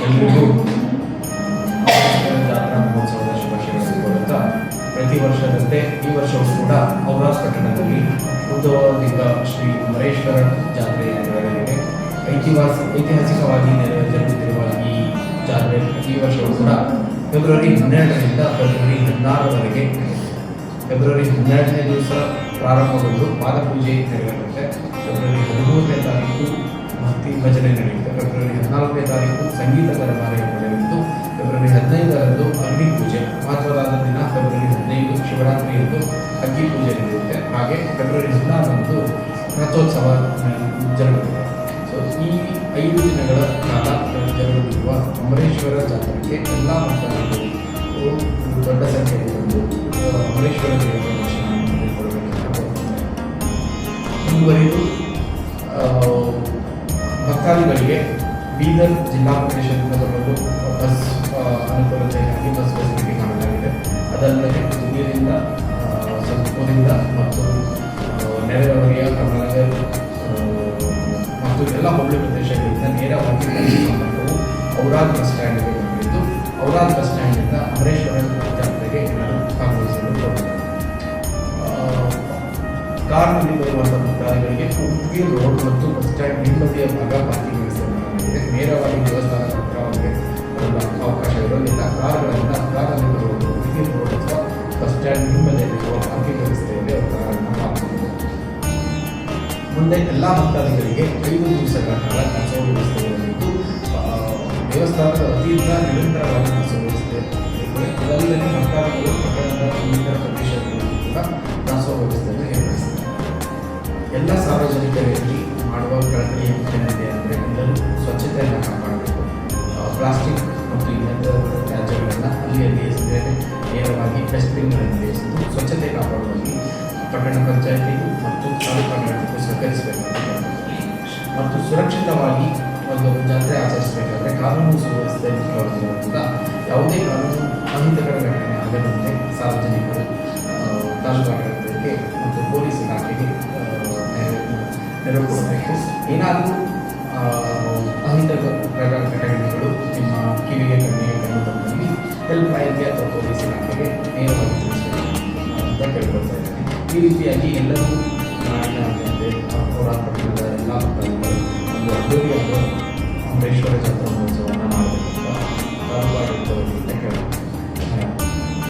ಎಲ್ರಿಗೂ ಜಾತ್ರಾ ಮಹೋತ್ಸವದ ಶುಭಾಶಯಗಳನ್ನು ಕೋರುತ್ತಾ ಪ್ರತಿ ವರ್ಷದಂತೆ ಈ ವರ್ಷವೂ ಕೂಡ ಔರಾದ್ ಪಟ್ಟಣದಲ್ಲಿ ಉದ್ಭವದಿಂದ ಶ್ರೀ ಅಮರೇಶ್ವರ ಜಾತ್ರೆ ನೆರವೇರಿದೆ. ಐತಿಹಾಸಿಕವಾಗಿ ಜರುಗುತ್ತಿರುವ ಈ ಜಾತ್ರೆ ಈ ವರ್ಷವೂ ಕೂಡ ಫೆಬ್ರವರಿ 12ರಿಂದ ಫೆಬ್ರವರಿ 16ರವರೆಗೆ ಫೆಬ್ರವರಿ 12ನೇ ದಿವಸ ಪ್ರಾರಂಭಗೊಂಡು ಪಾದಪೂಜೆ ನೆರವೇರುತ್ತೆ. ಫೆಬ್ರವರಿ 13ನೇ ತಾರೀಕು ಭಕ್ತಿ ಭಜನೆ ನಡೆಯುತ್ತೆ. ಫೆಬ್ರವರಿ 14ನೇ ತಾರೀಕು ಸಂಗೀತ ಕಾರ್ಯಕ್ರಮ ನಡೆಯುತ್ತು. ಫೆಬ್ರವರಿ 15ರಂದು ಅಗ್ನಿ ಪೂಜೆ ಮಹತ್ವವಾದ ದಿನ. ಫೆಬ್ರವರಿ 15 ಶಿವರಾತ್ರಿಯಂದು ಅಗ್ನಿ ಪೂಜೆ ನಡೆಯುತ್ತೆ. ಹಾಗೆ ಫೆಬ್ರವರಿ 16ರಂದು ರಥೋತ್ಸವ ಜರುಗುತ್ತದೆ. ಸೊ ಈ 5 ದಿನಗಳ ಕಾಲ ಜರುಗುತ್ತಿರುವ ಅಮರೇಶ್ವರ ಜಾತ್ರೆಗೆ ಎಲ್ಲ ಭಕ್ತರು ದೊಡ್ಡ ಸಂಖ್ಯೆಯಲ್ಲಿ ಬಂದು ಅಮರೇಶ್ವರ ದೇವರ ದರ್ಶನ ಮಾಡಿಕೊಳ್ಳಬೇಕಂತ ಮುಂದುವರಿದು ಭಕ್ತಾದಿಗಳಿಗೆ ಬೀದರ್ ಜಿಲ್ಲಾ ಪ್ರದೇಶದಿಂದ ಬರಲು ಬಸ್ ಅನುಕೂಲತೆಗಾಗಿ ಬಸ್ ಫೆಸಿಲಿಟಿ ಮಾಡಲಾಗಿದೆ. ಅದಲ್ಲದೆ ಹುಡುಗಿಯರಿಂದ ಸಂತೂರಿಂದ ಮತ್ತು ನೆರೆಹೊರೆಯ ಕಮಲನಗರ್ ಮತ್ತು ಎಲ್ಲ ಹೋಬಳಿ ಪ್ರದೇಶಗಳಿಂದ ನೇರವಾಗಿ ಸಂಪರ್ಕವು ಔರಾದ್ ಬಸ್ ಸ್ಟ್ಯಾಂಡ್ಗೆ ಬಂದಿದ್ದು ಔರಾದ್ ಬಸ್ ಸ್ಟ್ಯಾಂಡಿಂದ ಅಮರೇಶ್ವರ ಜಾತ್ರೆಗೆ ಭಾಗವಹಿಸಲು ಹೋಗುತ್ತದೆ. ಕಾರ್ನಲ್ಲಿ ಬರುವಂಥ ಭಕ್ತಾದಿಗಳಿಗೆ ಉಡುಪಿ ರೋಡ್ ಮತ್ತು ಬಸ್ ಸ್ಟ್ಯಾಂಡ್ ಹಿಂಬದಿಯ ಭಾಗ ಪಾರ್ಕಿಂಗ್ ವ್ಯವಸ್ಥೆ ಮಾಡಲಾಗಿದೆ. ನೇರವಾಗಿ ದೇವಸ್ಥಾನದ ಹತ್ತಿರವಾಗಿ ಬರಲು ಅವಕಾಶ ಇರೋದಿಲ್ಲ. ಕಾರಲ್ಲಿ ಬರುವುದು ಉಡುಪಿ ರೋಡ್ ಅಥವಾ ಬಸ್ ಸ್ಟ್ಯಾಂಡ್ ಹಿಂಬದಿಯಲ್ಲಿರುವ ಪಾರ್ಕಿಂಗ್ ವ್ಯವಸ್ಥೆಯಲ್ಲಿ ಕಾರನ್ನು ಹಾಕಬಹುದು. ಮುಂದೆ ಎಲ್ಲ ಭಕ್ತಾದಿಗಳಿಗೆ 5 ದಿವಸಗಳ ಕಾಲ ಕಸೋ ವ್ಯವಸ್ಥೆ ಇರಲಿದ್ದು ದೇವಸ್ಥಾನದ ವತಿಯಿಂದ ನಿರಂತರವಾಗಿ ಕಸೋ ವ್ಯವಸ್ಥೆ ಇರುತ್ತದೆ. ಇದಲ್ಲದೆ ಭಕ್ತಾದಿಗಳು ಪಟ್ಟಣದ ಇನ್ನಿತರ ಪ್ರದೇಶಗಳಲ್ಲಿ ಕೂಡ ಕಸೋ ವ್ಯವಸ್ಥೆಯನ್ನು ಏರ್ಪಡಿಸುತ್ತಾರೆ. ಎಲ್ಲ ಸಾರ್ವಜನಿಕರಲ್ಲಿ ಮಾಡುವ ಕಳಕಳಿ ಏನಿದೆ ಅಂದರೆ ಎಲ್ಲರೂ ಸ್ವಚ್ಛತೆಯನ್ನು ಕಾಪಾಡಬೇಕು. ಪ್ಲಾಸ್ಟಿಕ್ ಮತ್ತು ಇನ್ನಿತರ ತ್ಯಾಜ್ಯಗಳನ್ನು ಅಲ್ಲಿ ಎಸೆದರೆ ನೇರವಾಗಿ ಡಸ್ಟ್ಬಿನ್ಗಳನ್ನು ಎಸೆದು ಸ್ವಚ್ಛತೆ ಕಾಪಾಡುವಲ್ಲಿ ಪಟ್ಟಣ ಪಂಚಾಯತಿಗೂ ಮತ್ತು ತಾಲೂಕಾಡಳಿತಕ್ಕೂ ಸಹಕರಿಸಬೇಕು ಮತ್ತು ಸುರಕ್ಷಿತವಾಗಿ ಒಂದು ಜಾತ್ರೆ ಆಚರಿಸಬೇಕಾದರೆ ಕಾನೂನು ಸುವ್ಯವಸ್ಥೆ ಮುಖ್ಯವಾಗಿರುವುದರಿಂದ ಯಾವುದೇ ಕಾನೂನು ಅಹಿತಕರ ಘಟನೆ ಆಗದಂತೆ ಸಾರ್ವಜನಿಕರು ತಾಲೂಕಾಡಳಿತಕ್ಕೆ ಮತ್ತು ಪೊಲೀಸ್ ಇಲಾಖೆಗೆ ನೆರವು ಕೊಡಬೇಕು. ಏನಾದರೂ ಅಹಿತಕರ ಘಟನೆಗಳು ನಿಮ್ಮ ಕಿವಿಗೆ ಕಣ್ಣಿಗೆ ಕಂಡು ಬಂದಲ್ಲಿ ಹೆಲ್ಪ್ ಲೈನ್ಗೆ ಅಥವಾ ಪೊಲೀಸ್ ಇಲಾಖೆಗೆ ನೇರವಾಗಿ ತಿಳಿಸಬೇಕು ಅಂತ ಕೇಳ್ಕೊಳ್ತಾ ಇದ್ದೇನೆ. ಈ ರೀತಿಯಾಗಿ ಎಲ್ಲರೂ ನಾಡಿನಾದ್ಯಂತೆ ಔರಾದ್ ಪಟ್ಟಣದ ಎಲ್ಲ ಭಕ್ತಾದಿಗಳು ಒಂದು ಅದ್ದೂರಿಯಾದ ಅಮರೇಶ್ವರ ಜಾತ್ರಾ ಮಹೋತ್ಸವವನ್ನು ಮಾಡಬೇಕಂತ ತಾಲೂಕಾಡಳಿತವರಿಂದ ಕೇಳ್ತಾರೆ.